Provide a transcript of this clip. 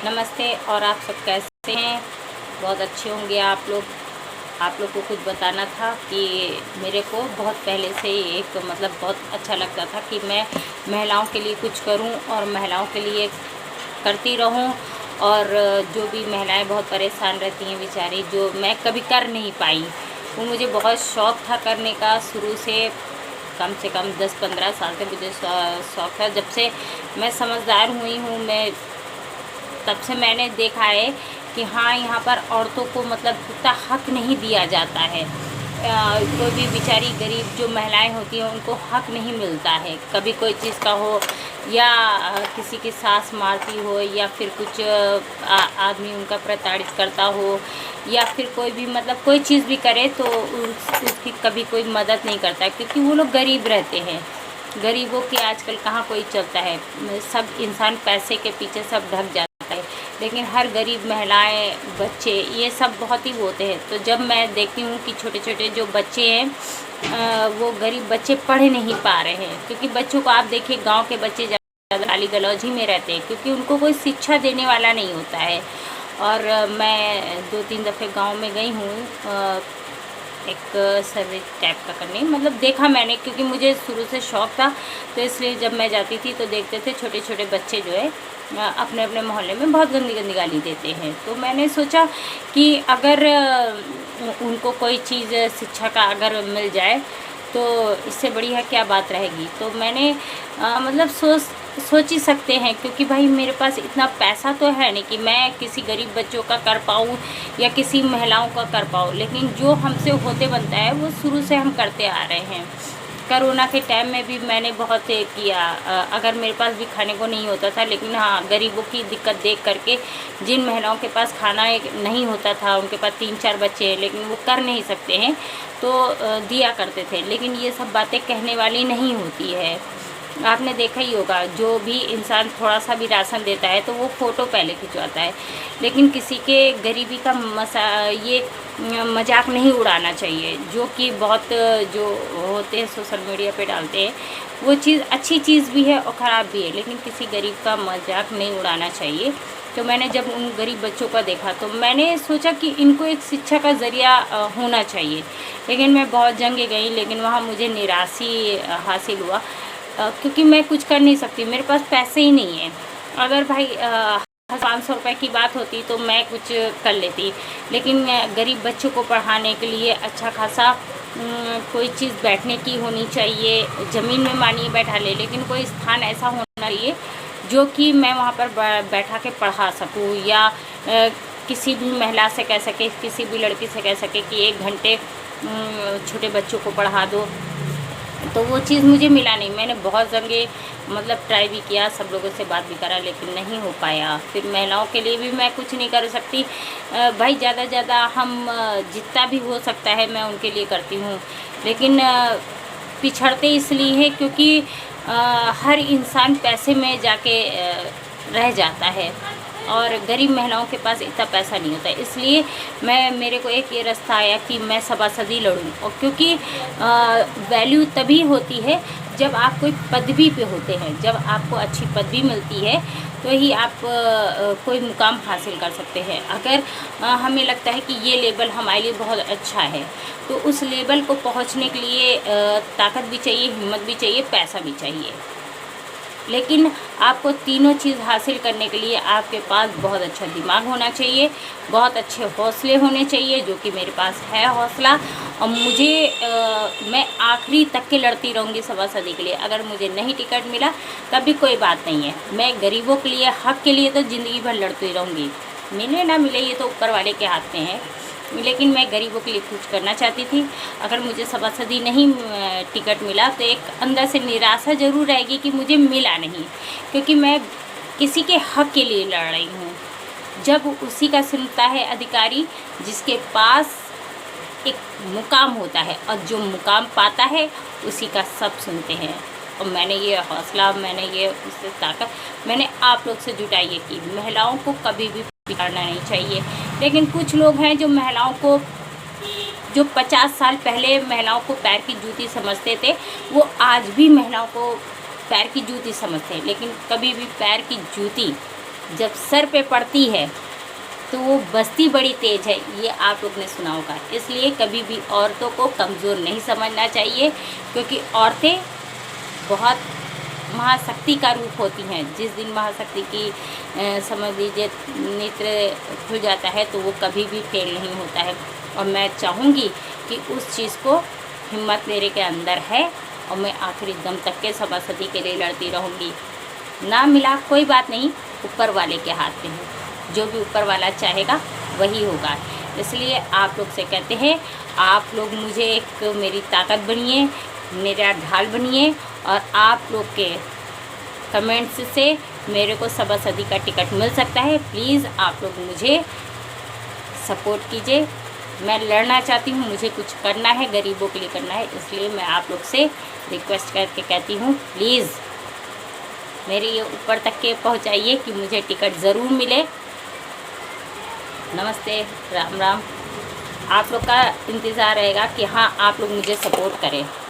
नमस्ते। और आप सब कैसे हैं? बहुत अच्छे होंगे आप लोग। आप लोग को कुछ बताना था कि मेरे को बहुत पहले से ही एक बहुत अच्छा लगता था कि मैं महिलाओं के लिए कुछ करूं और महिलाओं के लिए करती रहूं। और जो भी महिलाएं बहुत परेशान रहती हैं बेचारी, जो मैं कभी कर नहीं पाई, वो मुझे बहुत शौक़ था करने का। शुरू से कम 10-15 साल से मुझे शौक़ था। जब से मैं समझदार हुई हूँ, मैं तब से मैंने देखा है कि हाँ, यहाँ पर औरतों को उतना हक नहीं दिया जाता है। कोई भी बेचारी गरीब जो महिलाएं होती हैं उनको हक नहीं मिलता है। कभी कोई चीज़ का हो या किसी की सास मारती हो या फिर कुछ आदमी उनका प्रताड़ित करता हो या फिर कोई भी कोई चीज़ भी करे तो उसकी कभी कोई मदद नहीं करता, क्योंकि वो लोग गरीब रहते हैं। गरीबों की आजकल कहाँ कोई चलता है। सब इंसान पैसे के पीछे सब ढक जाता है, लेकिन हर गरीब महिलाएं, बच्चे, ये सब बहुत ही होते हैं। तो जब मैं देखती हूँ कि छोटे छोटे जो बच्चे हैं, वो गरीब बच्चे पढ़ नहीं पा रहे हैं, क्योंकि बच्चों को आप देखिए, गांव के बच्चे ज़्यादा गाली गलौज ही में रहते हैं, क्योंकि उनको कोई शिक्षा देने वाला नहीं होता है। और मैं 2-3 दफ़े गांव में गई हूँ एक सर्वे टाइप का करने, देखा मैंने, क्योंकि मुझे शुरू से शौक़ था। तो इसलिए जब मैं जाती थी तो देखते थे छोटे छोटे बच्चे जो है अपने अपने मोहल्ले में बहुत गंदी गंदी गाली देते हैं। तो मैंने सोचा कि अगर उनको कोई चीज़ शिक्षा का अगर मिल जाए तो इससे बढ़िया क्या बात रहेगी। तो मैंने सोच ही सकते हैं, क्योंकि भाई मेरे पास इतना पैसा तो है नहीं कि मैं किसी गरीब बच्चों का कर पाऊँ या किसी महिलाओं का कर पाऊँ, लेकिन जो हमसे होते बनता है वो शुरू से हम करते आ रहे हैं। कोरोना के टाइम में भी मैंने बहुत किया। अगर मेरे पास भी खाने को नहीं होता था, लेकिन हाँ, गरीबों की दिक्कत देख करके, जिन महिलाओं के पास खाना नहीं होता था, उनके पास 3-4 बच्चे हैं लेकिन वो कर नहीं सकते हैं, तो दिया करते थे। लेकिन ये सब बातें कहने वाली नहीं होती है। आपने देखा ही होगा, जो भी इंसान थोड़ा सा भी राशन देता है तो वो फ़ोटो पहले खिंचवाता है, लेकिन किसी के गरीबी का मजाक नहीं उड़ाना चाहिए। जो कि बहुत जो होते हैं सोशल मीडिया पे डालते हैं, वो चीज़ अच्छी चीज़ भी है और ख़राब भी है, लेकिन किसी गरीब का मजाक नहीं उड़ाना चाहिए। तो मैंने जब उन गरीब बच्चों का देखा तो मैंने सोचा कि इनको एक शिक्षा का ज़रिया होना चाहिए। लेकिन मैं बहुत जगह गई, लेकिन वहाँ मुझे निराशी हासिल हुआ, क्योंकि मैं कुछ कर नहीं सकती, मेरे पास पैसे ही नहीं है। अगर भाई 500 रुपये की बात होती तो मैं कुछ कर लेती, लेकिन गरीब बच्चों को पढ़ाने के लिए अच्छा खासा कोई चीज़ बैठने की होनी चाहिए। ज़मीन में मानिए बैठा ले, लेकिन कोई स्थान ऐसा होना चाहिए जो कि मैं वहाँ पर बैठा के पढ़ा सकूँ, या किसी भी महिला से कह सके, किसी भी लड़की से कह सके कि 1 घंटे छोटे बच्चों को पढ़ा दो। तो वो चीज़ मुझे मिला नहीं। मैंने बहुत जगह ट्राई भी किया, सब लोगों से बात भी करा, लेकिन नहीं हो पाया। फिर महिलाओं के लिए भी मैं कुछ नहीं कर सकती। भाई ज़्यादा से ज़्यादा हम जितना भी हो सकता है मैं उनके लिए करती हूँ, लेकिन पिछड़ते इसलिए है क्योंकि हर इंसान पैसे में जाके रह जाता है और गरीब महिलाओं के पास इतना पैसा नहीं होता है। इसलिए मेरे को एक ये रास्ता आया कि मैं सभासदी लड़ूं। और क्योंकि वैल्यू तभी होती है जब आप कोई पदवी पे होते हैं, जब आपको अच्छी पदवी मिलती है तो ही आप कोई मुकाम हासिल कर सकते हैं। अगर हमें लगता है कि ये लेवल हमारे लिए बहुत अच्छा है, तो उस लेवल को पहुंचने के लिए ताकत भी चाहिए, हिम्मत भी चाहिए, पैसा भी चाहिए। लेकिन आपको तीनों चीज़ हासिल करने के लिए आपके पास बहुत अच्छा दिमाग होना चाहिए, बहुत अच्छे हौसले होने चाहिए, जो कि मेरे पास है हौसला। और मैं आखिरी तक के लड़ती रहूँगी सभासदी के लिए। अगर मुझे नहीं टिकट मिला तब भी कोई बात नहीं है, मैं गरीबों के लिए, हक के लिए तो ज़िंदगी भर लड़ती रहूँगी। मिले ना मिले ये तो ऊपर वाले के हाथ में है, लेकिन मैं गरीबों के लिए कुछ करना चाहती थी। अगर मुझे सभासदी नहीं टिकट मिला तो एक अंदर से निराशा ज़रूर रहेगी कि मुझे मिला नहीं, क्योंकि मैं किसी के हक़ के लिए लड़ रही हूँ। जब उसी का सुनता है अधिकारी जिसके पास एक मुकाम होता है, और जो मुकाम पाता है उसी का सब सुनते हैं। और मैंने ये हौसला, मैंने ये उससे ताकत मैंने आप लोग से जुटाई है कि महिलाओं को कभी भी बिगाड़ना नहीं चाहिए। लेकिन कुछ लोग हैं जो महिलाओं को, जो 50 साल पहले महिलाओं को पैर की जूती समझते थे, वो आज भी महिलाओं को पैर की जूती समझते हैं। लेकिन कभी भी पैर की जूती जब सर पे पड़ती है तो वो बस्ती बड़ी तेज़ है, ये आप लोग ने सुना होगा। इसलिए कभी भी औरतों को कमज़ोर नहीं समझना चाहिए, क्योंकि औरतें बहुत महाशक्ति का रूप होती हैं। जिस दिन महाशक्ति की समझ लीजिए नेत्र खुल जाता है तो वो कभी भी फेल नहीं होता है। और मैं चाहूँगी कि उस चीज़ को हिम्मत मेरे के अंदर है और मैं आखिरी दम तक के सभासदी के लिए लड़ती रहूँगी। ना मिला कोई बात नहीं, ऊपर वाले के हाथ में है, जो भी ऊपर वाला चाहेगा वही होगा। इसलिए आप लोग से कहते हैं, आप लोग मुझे एक मेरी ताकत बनिए, मेरा ढाल बनिए, और आप लोग के कमेंट्स से मेरे को सभासदी का टिकट मिल सकता है। प्लीज़ आप लोग मुझे सपोर्ट कीजिए। मैं लड़ना चाहती हूँ, मुझे कुछ करना है, गरीबों के लिए करना है। इसलिए मैं आप लोग से रिक्वेस्ट करके कहती हूँ, प्लीज़ मेरे ये ऊपर तक के पहुँचाइए कि मुझे टिकट ज़रूर मिले। नमस्ते, राम राम। आप लोग का इंतज़ार रहेगा कि हाँ, आप लोग मुझे सपोर्ट करें।